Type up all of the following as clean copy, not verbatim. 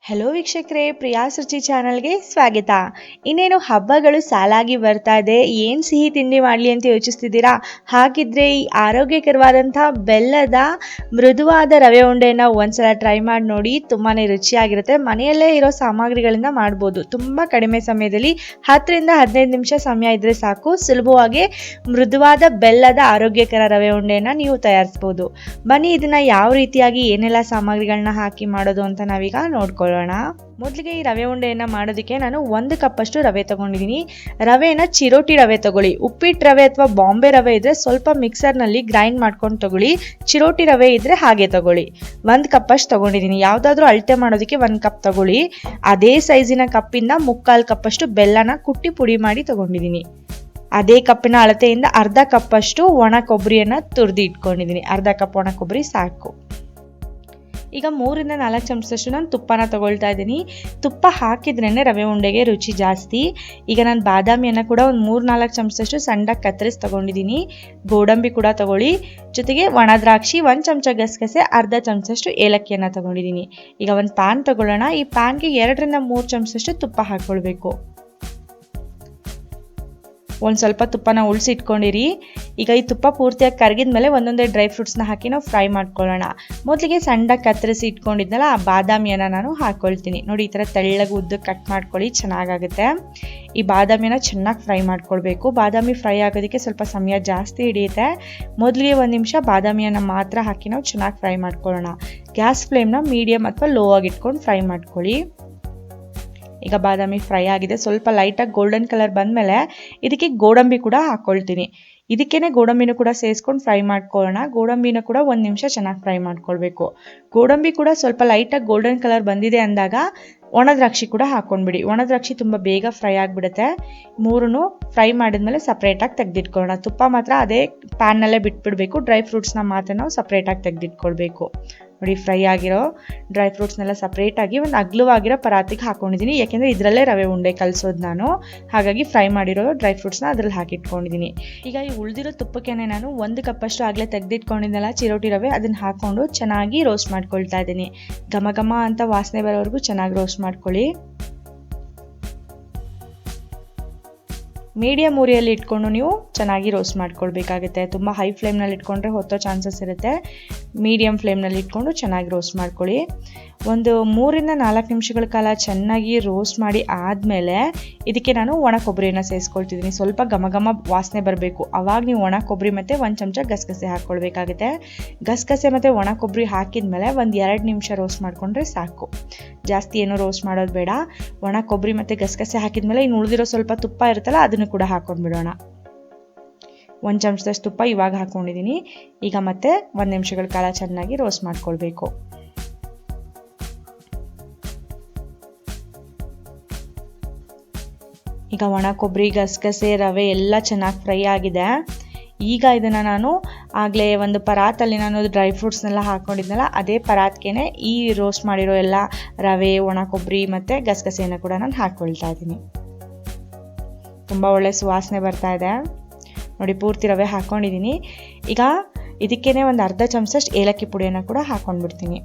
Hello ವೀಕ್ಷಕರೇ, ಪ್ರಿಯಾ ರುಚಿ ಚಾನಲ್ಗೆ ಸ್ವಾಗತ. ಇನ್ನೇನು ಹಬ್ಬಗಳು ಸಾಲಾಗಿ ಬರ್ತಾ ಇದೆ. ಏನು ಸಿಹಿ ತಿಂಡಿ ಮಾಡಲಿ ಅಂತ ಯೋಚಿಸ್ತಿದ್ದೀರಾ? ಹಾಗಿದ್ರೆ ಈ ಆರೋಗ್ಯಕರವಾದಂಥ ಬೆಲ್ಲದ ಮೃದುವಾದ ರವೆ ಉಂಡೆಯನ್ನು ಒಂದ್ಸಲ ಟ್ರೈ ಮಾಡಿ ನೋಡಿ. ತುಂಬಾ ರುಚಿಯಾಗಿರುತ್ತೆ. ಮನೆಯಲ್ಲೇ ಇರೋ ಸಾಮಗ್ರಿಗಳಿಂದ ಮಾಡ್ಬೋದು. ತುಂಬ ಕಡಿಮೆ ಸಮಯದಲ್ಲಿ 10 ರಿಂದ 15 ನಿಮಿಷ ಸಮಯ ಇದ್ದರೆ ಸಾಕು. ಸುಲಭವಾಗಿ ಮೃದುವಾದ ಬೆಲ್ಲದ ಆರೋಗ್ಯಕರ ರವೆ ಉಂಡೆಯನ್ನು ನೀವು ತಯಾರಿಸ್ಬೋದು. ಬನ್ನಿ ಇದನ್ನು ಯಾವ ರೀತಿಯಾಗಿ ಏನೆಲ್ಲ ಸಾಮಗ್ರಿಗಳನ್ನ ಹಾಕಿ ಮಾಡೋದು ಅಂತ ನಾವೀಗ ನೋಡ್ಕೊಳ್ಳೋಣ. ಮೊದಲಿಗೆ ಈ ರವೆ ಉಂಡೆಯನ್ನು ಮಾಡೋದಕ್ಕೆ ನಾನು 1 ಕಪ್ ಅಷ್ಟು ರವೆ ತಗೊಂಡಿದ್ದೀನಿ. ರವೆನ ಚಿರೋಟಿ ರವೆ ತಗೊಳ್ಳಿ. ಉಪ್ಪಿಟ್ಟು ರವೆ ಅಥವಾ ಬಾಂಬೆ ರವೆ ಇದ್ರೆ ಸ್ವಲ್ಪ ಮಿಕ್ಸರ್ನಲ್ಲಿ ಗ್ರೈಂಡ್ ಮಾಡ್ಕೊಂಡು ತಗೊಳ್ಳಿ. ಚಿರೋಟಿ ರವೆ ಇದ್ರೆ ಹಾಗೆ ತಗೊಳ್ಳಿ. 1 ಕಪ್ ಅಷ್ಟು ತಗೊಂಡಿದ್ದೀನಿ. ಯಾವುದಾದ್ರೂ ಅಳತೆ ಮಾಡೋದಕ್ಕೆ 1 ಕಪ್ ತಗೊಳ್ಳಿ. ಅದೇ ಸೈಜಿನ ಕಪ್ಪಿಂದ 3/4 ಕಪ್ ಅಷ್ಟು ಬೆಲ್ಲನ ಕುಟ್ಟಿ ಪುಡಿ ಮಾಡಿ ತಗೊಂಡಿದ್ದೀನಿ. ಅದೇ ಕಪ್ಪಿನ ಅಳತೆಯಿಂದ ಅರ್ಧ ಕಪ್ ಅಷ್ಟು ಒಣ ಕೊಬ್ಬರಿಯನ್ನು ತುರಿದು ಇಟ್ಕೊಂಡಿದ್ದೀನಿ. ಅರ್ಧ ಕಪ್ ಒಣ ಕೊಬ್ಬರಿ ಸಾಕು. ಈಗ 3 ರಿಂದ 4 ಚಮಚದಷ್ಟು ನಾನು ತುಪ್ಪನ ತಗೊಳ್ತಾ ಇದ್ದೀನಿ. ತುಪ್ಪ ಹಾಕಿದ್ರೇ ರವೆ ಉಂಡೆಗೆ ರುಚಿ ಜಾಸ್ತಿ. ಈಗ ನಾನು ಬಾದಾಮಿಯನ್ನು ಕೂಡ ಒಂದು 3-4 ಚಮಚದಷ್ಟು ಸಣ್ಣದಾಗಿ ಕತ್ತರಿಸಿ ತಗೊಂಡಿದ್ದೀನಿ. ಗೋಡಂಬಿ ಕೂಡ ತಗೊಳ್ಳಿ. ಜೊತೆಗೆ ಒಣ ದ್ರಾಕ್ಷಿ, 1 ಚಮಚ ಗಸಗಸೆ, ಅರ್ಧ ಚಮಚದಷ್ಟು ಏಲಕ್ಕಿಯನ್ನು ತಗೊಂಡಿದ್ದೀನಿ. ಈಗ ಒಂದು ಪ್ಯಾನ್ ತಗೊಳ್ಳೋಣ. ಈ ಪ್ಯಾನ್ಗೆ 2 ರಿಂದ 3 ಚಮಚದಷ್ಟು ತುಪ್ಪ ಹಾಕ್ಕೊಳ್ಬೇಕು. ಒಂದು ಸ್ವಲ್ಪ ತುಪ್ಪನ ಉಳಿಸಿಟ್ಕೊಂಡಿರಿ. ಈಗ ಈ ತುಪ್ಪ ಪೂರ್ತಿಯಾಗಿ ಕರಗಿದ ಮೇಲೆ ಒಂದೊಂದೇ ಡ್ರೈ ಫ್ರೂಟ್ಸ್ನ ಹಾಕಿ ನಾವು ಫ್ರೈ ಮಾಡ್ಕೊಳ್ಳೋಣ. ಮೊದಲಿಗೆ ಸಣ್ಣದಾಗಿ ಕತ್ತರಿಸಿ ಇಟ್ಕೊಂಡಿದ್ನಲ್ಲ ಆ ಬಾದಾಮಿಯನ್ನು ನಾನು ಹಾಕ್ಕೊಳ್ತೀನಿ. ನೋಡಿ, ಈ ಥರ ತೆಳ್ಳಗೆ ಉದ್ದಕ್ಕೆ ಕಟ್ ಮಾಡ್ಕೊಳ್ಳಿ, ಚೆನ್ನಾಗಾಗುತ್ತೆ. ಈ ಬಾದಾಮಿಯನ್ನು ಚೆನ್ನಾಗಿ ಫ್ರೈ ಮಾಡ್ಕೊಳ್ಬೇಕು. ಬಾದಾಮಿ ಫ್ರೈ ಆಗೋದಕ್ಕೆ ಸ್ವಲ್ಪ ಸಮಯ ಜಾಸ್ತಿ ಹಿಡಿಯುತ್ತೆ. ಮೊದಲಿಗೆ 1 ನಿಮಿಷ ಬಾದಾಮಿಯನ್ನು ಮಾತ್ರ ಹಾಕಿ ನಾವು ಚೆನ್ನಾಗಿ ಫ್ರೈ ಮಾಡ್ಕೊಳ್ಳೋಣ. ಗ್ಯಾಸ್ ಫ್ಲೇಮ್ನ ಮೀಡಿಯಮ್ ಅಥವಾ ಲೋ ಆಗಿ ಇಟ್ಕೊಂಡು ಫ್ರೈ ಮಾಡ್ಕೊಳ್ಳಿ. ಈಗ ಬಾದಾಮಿ ಫ್ರೈ ಆಗಿದೆ. ಸ್ವಲ್ಪ ಲೈಟಾಗಿ ಗೋಲ್ಡನ್ ಕಲರ್ ಬಂದಮೇಲೆ ಇದಕ್ಕೆ ಗೋಡಂಬಿ ಕೂಡ ಹಾಕ್ಕೊಳ್ತೀನಿ. ಇದಕ್ಕೇನೆ ಗೋಡಂಬಿನೂ ಕೂಡ ಸೇರಿಸ್ಕೊಂಡು ಫ್ರೈ ಮಾಡ್ಕೊಳ್ಳೋಣ. ಗೋಡಂಬಿನ ಕೂಡ 1 ನಿಮಿಷ ಚೆನ್ನಾಗಿ ಫ್ರೈ ಮಾಡ್ಕೊಳ್ಬೇಕು. ಗೋಡಂಬಿ ಕೂಡ ಸ್ವಲ್ಪ ಲೈಟಾಗಿ ಗೋಲ್ಡನ್ ಕಲರ್ ಬಂದಿದೆ ಅಂದಾಗ ಒಣ ದ್ರಾಕ್ಷಿ ಕೂಡ ಹಾಕ್ಕೊಂಡ್ಬಿಡಿ. ಒಣ ದ್ರಾಕ್ಷಿ ತುಂಬ ಬೇಗ ಫ್ರೈ ಆಗಿಬಿಡುತ್ತೆ. 3 ಫ್ರೈ ಮಾಡಿದ್ಮೇಲೆ ಸಪ್ರೇಟಾಗಿ ತೆಗೆದಿಟ್ಕೊಳ್ಳೋಣ. ತುಪ್ಪ ಮಾತ್ರ ಅದೇ ಪ್ಯಾನ್ನಲ್ಲೇ ಬಿಟ್ಬಿಡಬೇಕು. ಡ್ರೈ ಫ್ರೂಟ್ಸ್ನ ಮಾತ್ರ ನಾವು ಸಪ್ರೇಟಾಗಿ ತೆಗೆದಿಟ್ಕೊಳ್ಬೇಕು. ನೋಡಿ, ಫ್ರೈ ಆಗಿರೋ ಡ್ರೈ ಫ್ರೂಟ್ಸ್ನೆಲ್ಲ ಸಪ್ರೇಟಾಗಿ ಒಂದು ಅಗಲವಾಗಿರೋ ಪರಾತಿಗೆ ಹಾಕ್ಕೊಂಡಿದ್ದೀನಿ. ಯಾಕೆಂದರೆ ಇದರಲ್ಲೇ ರವೆ ಉಂಡೆ ಕಲಿಸೋದು ನಾನು. ಹಾಗಾಗಿ ಫ್ರೈ ಮಾಡಿರೋ ಡ್ರೈ ಫ್ರೂಟ್ಸ್ನ ಅದರಲ್ಲಿ ಹಾಕಿಟ್ಕೊಂಡಿದ್ದೀನಿ. ಈಗ ಈ ಉಳಿದಿರೋ ತುಪ್ಪಕ್ಕೆ ನಾನು 1 ಕಪ್ ಅಷ್ಟು ಆಗಲೇ ತೆಗೆದಿಟ್ಕೊಂಡಿದ್ದೆಲ್ಲ ಚಿರೋಟಿ ರವೆ ಅದನ್ನು ಹಾಕ್ಕೊಂಡು ಚೆನ್ನಾಗಿ ರೋಸ್ಟ್ ಮಾಡ್ಕೊಳ್ತಾ ಇದ್ದೀನಿ. ಘಮ ಘಮ ಅಂತ ವಾಸನೆ ಬರೋವರೆಗೂ ಚೆನ್ನಾಗಿ ರೋಸ್ಟ್ ಮಾಡ್ಕೊಳ್ಳಿ. ಮೀಡಿಯಮ್ ಉರಿಯಲ್ಲಿ ಇಟ್ಕೊಂಡು ನೀವು ಚೆನ್ನಾಗಿ ರೋಸ್ಟ್ ಮಾಡ್ಕೊಳ್ಬೇಕಾಗುತ್ತೆ. ತುಂಬ ಹೈ ಫ್ಲೇಮ್ನಲ್ಲಿ ಇಟ್ಕೊಂಡ್ರೆ ಹೊತ್ತೋ ಚಾನ್ಸಸ್ ಇರುತ್ತೆ. ಮೀಡಿಯಮ್ ಫ್ಲೇಮ್ನಲ್ಲಿ ಇಟ್ಕೊಂಡು ಚೆನ್ನಾಗಿ ರೋಸ್ಟ್ ಮಾಡ್ಕೊಳ್ಳಿ. ಒಂದು 3 ರಿಂದ 4 ನಿಮಿಷಗಳ ಕಾಲ ಚೆನ್ನಾಗಿ ರೋಸ್ಟ್ ಮಾಡಿ ಆದಮೇಲೆ ಇದಕ್ಕೆ ನಾನು ಒಣ ಕೊಬ್ಬರಿಯನ್ನು ಸೇರಿಸ್ಕೊಳ್ತಿದ್ದೀನಿ. ಸ್ವಲ್ಪ ಘಮ ಘಮ ವಾಸನೆ ಬರಬೇಕು. ಆವಾಗ ನೀವು ಒಣ ಕೊಬ್ಬರಿ ಮತ್ತು 1 ಚಮಚ ಗಸಗಸೆ ಹಾಕ್ಕೊಳ್ಬೇಕಾಗುತ್ತೆ. ಗಸಗಸೆ ಮತ್ತು ಒಣ ಕೊಬ್ಬರಿ ಹಾಕಿದ್ಮೇಲೆ ಒಂದು 2 ನಿಮಿಷ ರೋಸ್ಟ್ ಮಾಡಿಕೊಂಡ್ರೆ ಸಾಕು. ಜಾಸ್ತಿ ಏನೂ ರೋಸ್ಟ್ ಮಾಡೋದು ಬೇಡ. ಒಣ ಕೊಬ್ಬರಿ ಮತ್ತು ಗಸಗಸೆ ಹಾಕಿದ್ಮೇಲೆ ಇನ್ನು ಉಳಿದಿರೋ ಸ್ವಲ್ಪ ತುಪ್ಪ ಇರುತ್ತಲ್ಲ ಅದನ್ನು ಕೂಡ ಹಾಕ್ಕೊಂಡ್ಬಿಡೋಣ. 1 ಚಮಚದಷ್ಟು ತುಪ್ಪ ಇವಾಗ ಹಾಕ್ಕೊಂಡಿದ್ದೀನಿ. ಈಗ ಮತ್ತೆ 1 ನಿಮಿಷಗಳ ಕಾಲ ಚೆನ್ನಾಗಿ ರೋಸ್ಟ್ ಮಾಡ್ಕೊಳ್ಬೇಕು. ಈಗ ಒಣ ಕೊಬ್ಬರಿ, ಗಸಗಸೆ, ರವೆ ಎಲ್ಲ ಚೆನ್ನಾಗಿ ಫ್ರೈ ಆಗಿದೆ. ಈಗ ಇದನ್ನು ನಾನು ಆಗಲೇ ಒಂದು ಪರಾತಲ್ಲಿ ನಾನು ಡ್ರೈ ಫ್ರೂಟ್ಸ್ನೆಲ್ಲ ಹಾಕ್ಕೊಂಡಿದ್ನಲ್ಲ ಅದೇ ಪರಾತ್ಗೆ ಈ ರೋಸ್ಟ್ ಮಾಡಿರೋ ಎಲ್ಲ ರವೆ, ಒಣ ಕೊಬ್ಬರಿ ಮತ್ತು ಗಸಗಸೆಯನ್ನು ಕೂಡ ನಾನು ಹಾಕ್ಕೊಳ್ತಾ ಇದ್ದೀನಿ. ತುಂಬ ಒಳ್ಳೆ ಸುವಾಸನೆ ಬರ್ತಾ ಇದೆ. ನೋಡಿ, ಪೂರ್ತಿ ರವೆ ಹಾಕ್ಕೊಂಡಿದ್ದೀನಿ. ಈಗ ಇದಕ್ಕೇ ಒಂದು ಅರ್ಧ ಚಮಚದಷ್ಟು ಏಲಕ್ಕಿ ಪುಡಿಯನ್ನು ಕೂಡ ಹಾಕ್ಕೊಂಡ್ಬಿಡ್ತೀನಿ.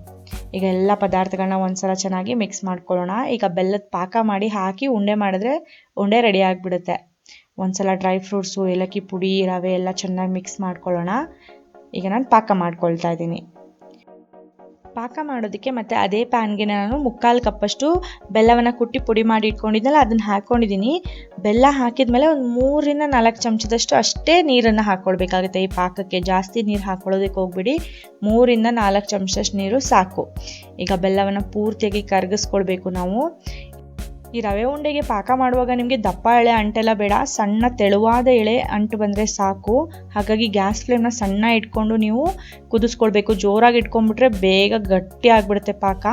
ಈಗ ಎಲ್ಲ ಪದಾರ್ಥಗಳನ್ನ ಒಂದ್ಸಲ ಚೆನ್ನಾಗಿ ಮಿಕ್ಸ್ ಮಾಡ್ಕೊಳ್ಳೋಣ. ಈಗ ಬೆಲ್ಲದ ಪಾಕ ಮಾಡಿ ಹಾಕಿ ಉಂಡೆ ಮಾಡಿದ್ರೆ ಉಂಡೆ ರೆಡಿ ಆಗಿಬಿಡುತ್ತೆ. ಒಂದ್ಸಲ ಡ್ರೈ ಫ್ರೂಟ್ಸು, ಏಲಕ್ಕಿ ಪುಡಿ, ರವೆ ಎಲ್ಲ ಚೆನ್ನಾಗಿ ಮಿಕ್ಸ್ ಮಾಡ್ಕೊಳ್ಳೋಣ. ಈಗ ನಾನು ಪಾಕ ಮಾಡ್ಕೊಳ್ತಾ ಇದ್ದೀನಿ. ಪಾಕ ಮಾಡೋದಕ್ಕೆ ಮತ್ತು ಅದೇ ಪ್ಯಾನ್ಗೆ ನಾನು 3/4 ಕಪ್ಪಷ್ಟು ಬೆಲ್ಲವನ್ನು ಕುಟ್ಟಿ ಪುಡಿ ಮಾಡಿ ಇಟ್ಕೊಂಡಿದ್ದೆನಲ್ಲ ಅದನ್ನು ಹಾಕ್ಕೊಂಡಿದ್ದೀನಿ. ಬೆಲ್ಲ ಹಾಕಿದ್ಮೇಲೆ ಒಂದು 3 ರಿಂದ 4 ಚಮಚದಷ್ಟು ಅಷ್ಟೇ ನೀರನ್ನು ಹಾಕ್ಕೊಳ್ಬೇಕಾಗುತ್ತೆ. ಈ ಪಾಕಕ್ಕೆ ಜಾಸ್ತಿ ನೀರು ಹಾಕ್ಕೊಳ್ಳೋದಕ್ಕೆ ಹೋಗ್ಬಿಡಿ. 3 ರಿಂದ 4 ಚಮಚದಷ್ಟು ನೀರು ಸಾಕು. ಈಗ ಬೆಲ್ಲವನ್ನು ಪೂರ್ತಿಯಾಗಿ ಕರಗಿಸ್ಕೊಳ್ಬೇಕು ನಾವು. ಈ ರವೆ ಉಂಡೆಗೆ ಪಾಕ ಮಾಡುವಾಗ ನಿಮಗೆ ದಪ್ಪ ಎಳೆ ಅಂಟೆಲ್ಲ ಬೇಡ. ಸಣ್ಣ ತೆಳುವಾದ ಎಳೆ ಅಂಟು ಬಂದರೆ ಸಾಕು. ಹಾಗಾಗಿ ಗ್ಯಾಸ್ ಫ್ಲೇಮ್ನ ಸಣ್ಣ ಇಟ್ಕೊಂಡು ನೀವು ಕುದಿಸ್ಕೊಳ್ಬೇಕು. ಜೋರಾಗಿ ಇಟ್ಕೊಂಡ್ಬಿಟ್ರೆ ಬೇಗ ಗಟ್ಟಿ ಆಗಿಬಿಡುತ್ತೆ ಪಾಕ.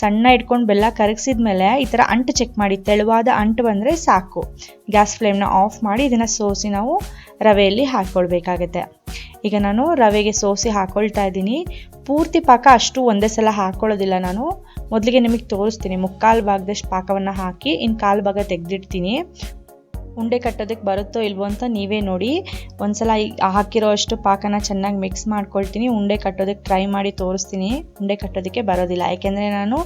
ಸಣ್ಣ ಇಟ್ಕೊಂಡು ಬೆಲ್ಲ ಕರಗಿಸಿದ್ಮೇಲೆ ಈ ಥರ ಅಂಟು ಚೆಕ್ ಮಾಡಿ. ತೆಳುವಾದ ಅಂಟು ಬಂದರೆ ಸಾಕು. ಗ್ಯಾಸ್ ಫ್ಲೇಮ್ನ ಆಫ್ ಮಾಡಿ ಇದನ್ನು ಸೋಸಿ ನಾವು ರವೆಯಲ್ಲಿ ಹಾಕ್ಕೊಳ್ಬೇಕಾಗತ್ತೆ. ಈಗ ನಾನು ರವೆಗೆ ಸೋಸಿ ಹಾಕ್ಕೊಳ್ತಾ ಇದ್ದೀನಿ. ಪೂರ್ತಿ ಪಾಕ ಅಷ್ಟು ಒಂದೇ ಸಲ ಹಾಕ್ಕೊಳ್ಳೋದಿಲ್ಲ ನಾನು. ಮೊದಲಿಗೆ ನಿಮಗೆ ತೋರಿಸ್ತೀನಿ. 3/4 ಭಾಗದಷ್ಟು ಪಾಕವನ್ನು ಹಾಕಿ ಇನ್ನು 1/4 ಭಾಗ ತೆಗೆದಿಡ್ತೀನಿ. ಉಂಡೆ ಕಟ್ಟೋದಕ್ಕೆ ಬರುತ್ತೋ ಇಲ್ವೋ ಅಂತ ನೀವೇ ನೋಡಿ. ಒಂದ್ಸಲ ಹಾಕಿರೋ ಅಷ್ಟು ಪಾಕನ ಚೆನ್ನಾಗಿ ಮಿಕ್ಸ್ ಮಾಡ್ಕೊಳ್ತೀನಿ. ಉಂಡೆ ಕಟ್ಟೋದಕ್ಕೆ ಟ್ರೈ ಮಾಡಿ ತೋರಿಸ್ತೀನಿ. ಉಂಡೆ ಕಟ್ಟೋದಕ್ಕೆ ಬರೋದಿಲ್ಲ, ಯಾಕೆಂದರೆ ನಾನು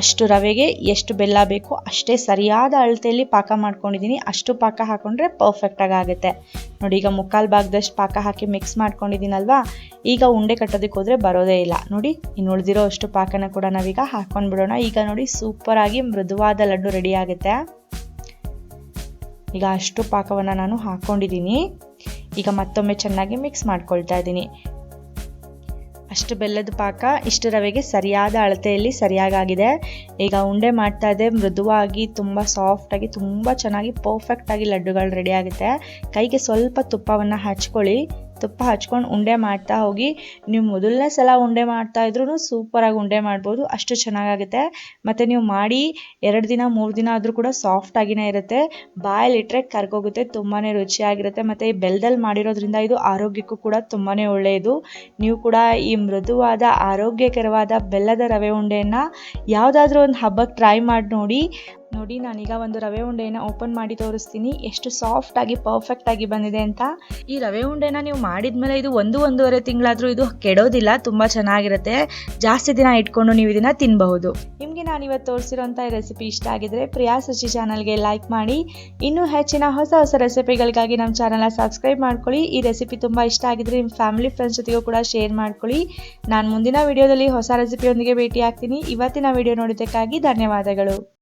ಅಷ್ಟು ರವೆಗೆ ಎಷ್ಟು ಬೆಲ್ಲ ಬೇಕು ಅಷ್ಟೇ ಸರಿಯಾದ ಅಳತೆಯಲ್ಲಿ ಪಾಕ ಮಾಡ್ಕೊಂಡಿದ್ದೀನಿ. ಅಷ್ಟು ಪಾಕ ಹಾಕೊಂಡ್ರೆ ಪರ್ಫೆಕ್ಟಾಗಿ ಆಗುತ್ತೆ ನೋಡಿ. ಈಗ ಮುಕ್ಕಾಲು ಭಾಗದಷ್ಟು ಪಾಕ ಹಾಕಿ ಮಿಕ್ಸ್ ಮಾಡ್ಕೊಂಡಿದ್ದೀನಲ್ವಾ, ಈಗ ಉಂಡೆ ಕಟ್ಟೋದಕ್ಕೆ ಹೋದರೆ ಬರೋದೇ ಇಲ್ಲ ನೋಡಿ. ಇನ್ನು ಉಳಿದಿರೋ ಅಷ್ಟು ಪಾಕನ ಕೂಡ ನಾವೀಗ ಹಾಕ್ಕೊಂಡ್ಬಿಡೋಣ. ಈಗ ನೋಡಿ ಸೂಪರಾಗಿ ಮೃದುವಾದ ಲಡ್ಡು ರೆಡಿ ಆಗುತ್ತೆ. ಈಗ ಅಷ್ಟು ಪಾಕವನ್ನು ನಾನು ಹಾಕ್ಕೊಂಡಿದ್ದೀನಿ. ಈಗ ಮತ್ತೊಮ್ಮೆ ಚೆನ್ನಾಗಿ ಮಿಕ್ಸ್ ಮಾಡ್ಕೊಳ್ತಾ ಇದ್ದೀನಿ. ಅಷ್ಟು ಬೆಲ್ಲದ ಪಾಕ ಇಷ್ಟು ರವೆಗೆ ಸರಿಯಾದ ಅಳತೆಯಲ್ಲಿ ಸರಿಯಾಗಿದೆ. ಈಗ ಉಂಡೆ ಮಾಡ್ತಾ ಇದೆ, ಮೃದುವಾಗಿ ತುಂಬ ಸಾಫ್ಟಾಗಿ ತುಂಬ ಚೆನ್ನಾಗಿ ಪರ್ಫೆಕ್ಟಾಗಿ ಲಡ್ಡುಗಳು ರೆಡಿ ಆಗುತ್ತೆ. ಕೈಗೆ ಸ್ವಲ್ಪ ತುಪ್ಪವನ್ನು ಹಚ್ಕೊಳ್ಳಿ. ತುಪ್ಪ ಹಚ್ಕೊಂಡು ಉಂಡೆ ಮಾಡ್ತಾ ಹೋಗಿ. ನೀವು ಮೊದಲನೇ ಸಲ ಉಂಡೆ ಮಾಡ್ತಾ ಇದ್ರೂ ಸೂಪರಾಗಿ ಉಂಡೆ ಮಾಡ್ಬೋದು, ಅಷ್ಟು ಚೆನ್ನಾಗಾಗುತ್ತೆ. ಮತ್ತು ನೀವು ಮಾಡಿ 2 ದಿನ 3 ದಿನ ಆದರೂ ಕೂಡ ಸಾಫ್ಟಾಗಿಯೇ ಇರುತ್ತೆ. ಬಾಯಲ್ಲಿಟ್ಟರೆ ಕರ್ಗೋಗುತ್ತೆ, ತುಂಬಾ ರುಚಿಯಾಗಿರುತ್ತೆ. ಮತ್ತು ಈ ಬೆಲ್ಲದಲ್ಲಿ ಮಾಡಿರೋದ್ರಿಂದ ಇದು ಆರೋಗ್ಯಕ್ಕೂ ಕೂಡ ತುಂಬಾ ಒಳ್ಳೆಯದು. ನೀವು ಕೂಡ ಈ ಮೃದುವಾದ ಆರೋಗ್ಯಕರವಾದ ಬೆಲ್ಲದ ರವೆ ಉಂಡೆಯನ್ನು ಯಾವುದಾದ್ರೂ ಒಂದು ಹಬ್ಬಕ್ಕೆ ಟ್ರೈ ಮಾಡಿ ನೋಡಿ. ನಾನೀಗ ಒಂದು ರವೆ ಉಂಡೆಯನ್ನು ಓಪನ್ ಮಾಡಿ ತೋರಿಸ್ತೀನಿ, ಎಷ್ಟು ಸಾಫ್ಟಾಗಿ ಪರ್ಫೆಕ್ಟಾಗಿ ಬಂದಿದೆ ಅಂತ. ಈ ರವೆ ಉಂಡೆನ ನೀವು ಮಾಡಿದ್ಮೇಲೆ ಇದು 1-1.5 ತಿಂಗಳಾದರೂ ಇದು ಕೆಡೋದಿಲ್ಲ, ತುಂಬ ಚೆನ್ನಾಗಿರುತ್ತೆ. ಜಾಸ್ತಿ ದಿನ ಇಟ್ಕೊಂಡು ನೀವು ಇದನ್ನು ತಿನ್ನಬಹುದು. ನಿಮಗೆ ನಾನು ಇವತ್ತು ತೋರಿಸಿರೋಂಥ ರೆಸಿಪಿ ಇಷ್ಟ ಆಗಿದ್ರೆ ಪ್ರಿಯಾ ಸುಚಿ ಚಾನಲ್ಗೆ ಲೈಕ್ ಮಾಡಿ. ಇನ್ನೂ ಹೆಚ್ಚಿನ ಹೊಸ ರೆಸಿಪಿಗಳಿಗಾಗಿ ನಮ್ಮ ಚಾನಲ್ನ ಸಬ್ಸ್ಕ್ರೈಬ್ ಮಾಡ್ಕೊಳ್ಳಿ. ಈ ರೆಸಿಪಿ ತುಂಬ ಇಷ್ಟ ಆಗಿದ್ರೆ ನಿಮ್ಮ ಫ್ಯಾಮಿಲಿ ಫ್ರೆಂಡ್ಸ್ ಜೊತೆಗೂ ಕೂಡ ಶೇರ್ ಮಾಡ್ಕೊಳ್ಳಿ. ನಾನು ಮುಂದಿನ ವಿಡಿಯೋದಲ್ಲಿ ಹೊಸ ರೆಸಿಪಿಯೊಂದಿಗೆ ಭೇಟಿ ಆಗ್ತೀನಿ. ಇವತ್ತಿನ ವಿಡಿಯೋ ನೋಡಿದ್ದಕ್ಕಾಗಿ ಧನ್ಯವಾದಗಳು.